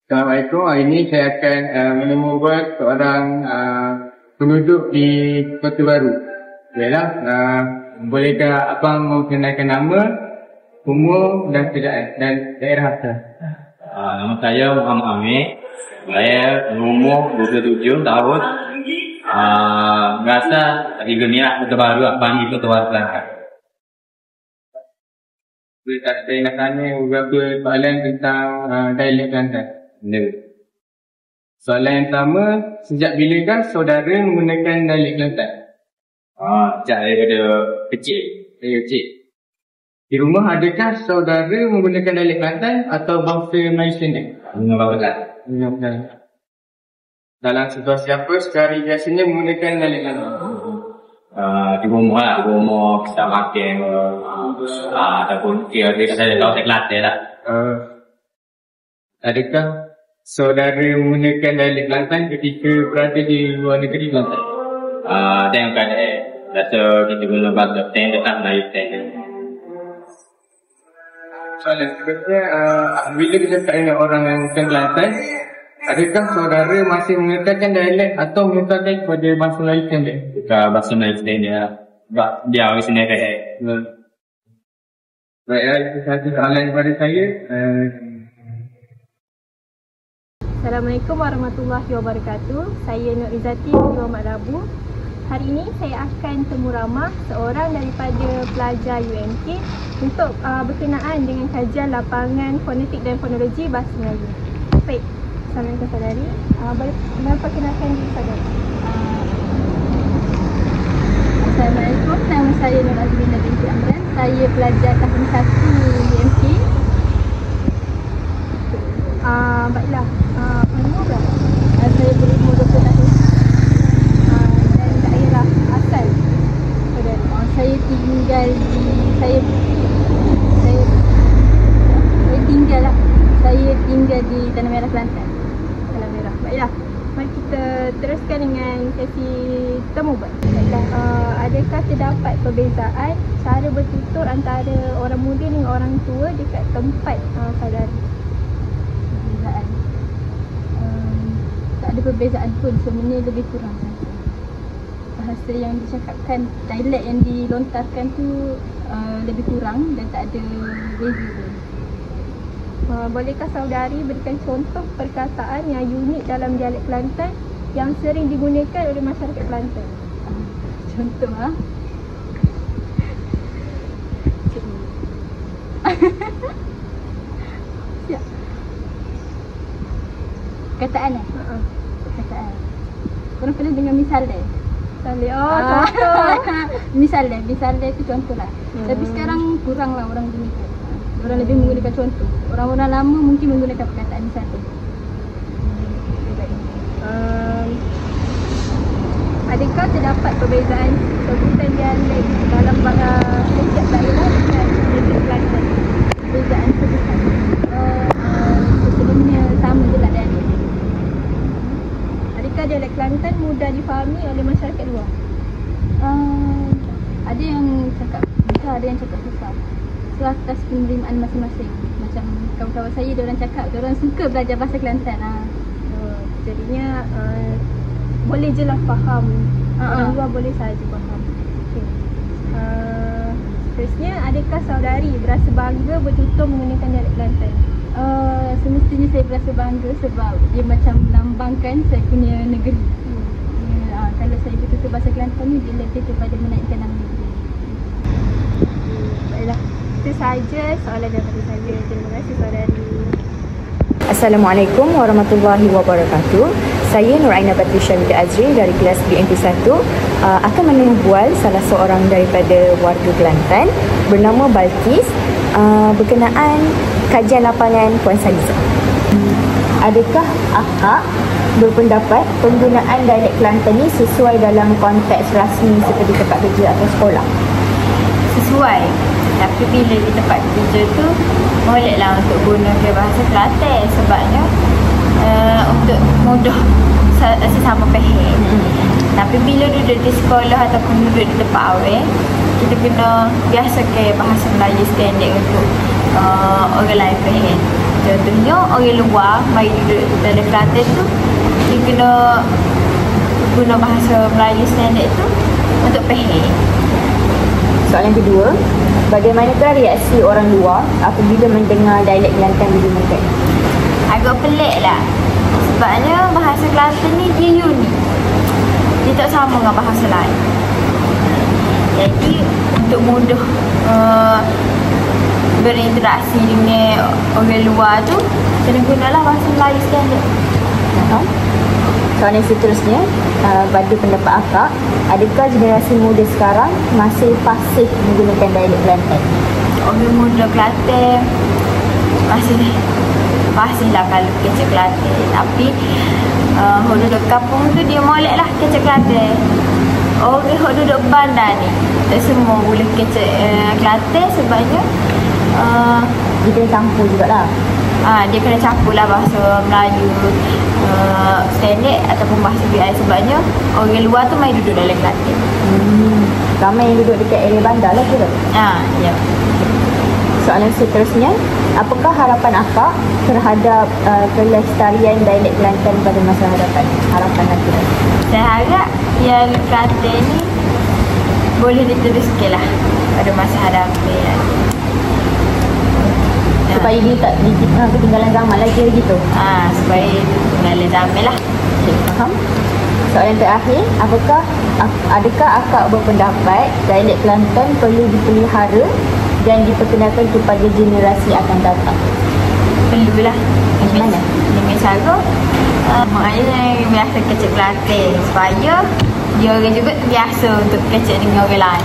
Assalamualaikum. Hari ini saya akan menemukan seorang penduduk di Kota Baru. Baiklah, bolehkah abang memperkenalkan nama, umur dan daerah asal? Nama saya Muhammad Amir. Saya umur 27 tahun. Berasal dari Gemiak Kota Baru, abang di Kota Baru Kelantan. Saya nak tanya beberapa soalan tentang dialek Kelantan. Soalan yang pertama, sejak bilakah saudara menggunakan dialek Kelantan? Sejak daripada kecil. Saya kecil. Di rumah adakah saudara menggunakan dialek Kelantan atau bangsa Melayu sendiri? Menggunakan. Dalam situasi apa sekali biasanya menggunakan dialek Kelantan? Di rumah kita makan ataupun saya tahu saya Kelantan lah. Adakah saudara menggunakan dialek Kelantan ketika berada di luar negeri Kelantan? Tengok keadaan. Rasa kita guna bahasa Kelantan tetap Melayu Kelantan. Soalan seterusnya, bila kita cakap dengan orang yang bukan Kelantan, adakah saudara masih menggunakan dialek atau menggunakan kepada bahasa Melayu Kelantan? Bukan bahasa Melayu Kelantan sebab dia orang sendiri. Baiklah, itu satu soalan daripada saya. Assalamualaikum warahmatullahi wabarakatuh. Saya Nur Izzati binti Muhammad Rabu. Hari ini saya akan temu ramah seorang daripada pelajar UMK untuk berkenaan dengan kajian lapangan fonetik dan fonologi bahasa Melayu. Baik, Assalamualaikum saudari. Boleh perkenalkan diri saudari? Assalamualaikum, nama saya Nur Azmina binti Amran. Saya pelajar tahun 1 UMK. Baiklah, umur berapa? Saya berumur 20 tahun. Dan daerah asal saudari? Saya tinggal di saya tinggal di Tanah Merah, Kelantan. Tanah Merah. Baiklah, mari kita teruskan dengan sesi temu. Baiklah, adakah terdapat perbezaan cara bertutur antara orang muda dengan orang tua dekat tempat saudari? Perbezaan. Tak ada perbezaan pun, sebenarnya lebih kurang saja. Bahasa yang dicakapkan, dialek yang dilontarkan tu lebih kurang dan tak ada beza pun. Bolehkah saudari berikan contoh perkataan yang unik dalam dialek Kelantan yang sering digunakan oleh masyarakat Kelantan? Contoh Kataan Kataan. Korang pernah dengar misalnya? Contoh. Misalnya tu contoh lah. Tapi sekarang kurang lah orang gunakan. Orang lebih menggunakan contoh. Orang-orang lama mungkin menggunakan perkataan misalnya. Adakah terdapat perbezaan sebutan dialek dalam setiap daerah dengan dialek Kelantan? Perbezaan sebutan. Sebelumnya sama je lah dialek. Adakah dialek Kelantan mudah difahami oleh masyarakat luar? Ada yang cakap mudah, ada yang cakap susah. So atas penerimaan masing-masing. Macam kawan-kawan saya, diorang cakap diorang suka belajar bahasa Kelantan. Jadinya boleh je lah faham. Orang luar boleh sahaja faham. Okay. Seterusnya, adakah saudari berasa bangga bertutur menggunakan dialek Kelantan? Semestinya saya berasa bangga sebab dia macam melambangkan saya punya negeri. Kalau saya bertutur bahasa Kelantan ni, dia lebih kepada menaikkan nama negeri. Baiklah, itu sahaja soalan daripada saya. Terima kasih saudari. Assalamualaikum warahmatullahi wabarakatuh. Saya Nur Aina Patricia Vida Azri dari kelas BMP1 akan menembual salah seorang daripada warga Kelantan bernama Balkis berkenaan kajian lapangan Puan Saliza. Adakah akak berpendapat penggunaan dialek Kelantan ni sesuai dalam konteks rasmi seperti tempat kerja atau sekolah? Sesuai. Tapi bila di tempat kerja tu bolehlah untuk gunakan bahasa Kelantan sebabnya untuk mudah sesama faham. Tapi bila duduk di sekolah ataupun duduk di tempat awal, kita kena biasakan bahasa Melayu standard untuk orang lain faham. Contohnya orang luar mari duduk dalam Kelantan tu, dia kena guna bahasa Melayu standard tu untuk faham. Soalan kedua, bagaimanakah reaksi orang luar apabila mendengar dialek Kelantan digunakan? Agak pelik lah. Sebabnya bahasa Kelantan ni dia unik. Dia tak sama dengan bahasa lain. Jadi untuk mudah berinteraksi dengan orang luar tu, kena gunalah bahasa Melayu standard. Soalan seterusnya, pada pendapat akak, adakah generasi muda sekarang masih fasih menggunakan dialek Kelantan? Orang muda Kelantan masih lah kalau kecek Kelantan. Tapi orang duduk kampung tu dia molek lah kecek Kelantan. Orang yang duduk bandar ni tak semua boleh kecek Kelantan sebabnya dia kena campur jugalah. Dia kena campur lah bahasa Melayu standard ataupun bahasa BI sebabnya orang luar tu main duduk dalam Kelantan. Ramai yang duduk dekat area bandar lah kira. Ya. Soalan seterusnya, apakah harapan akak terhadap kelestarian dialek Kelantan pada masa hadapan? Harapan akak. Saya harap yang Kelantan ni boleh diteruskan lah pada masa hadapan. Supaya dia tak ketinggalan zaman lah kira gitu. Supaya ketinggalan zaman lah. Okay, faham. Soalan terakhir, adakah akak berpendapat dialek Kelantan perlu dipelihara dan diperkenalkan kepada generasi akan datang? Perlulah. Macam mana? Dengan cara maknanya biasa kecek Kelantan supaya dia orang juga biasa untuk kecek dengan orang lain.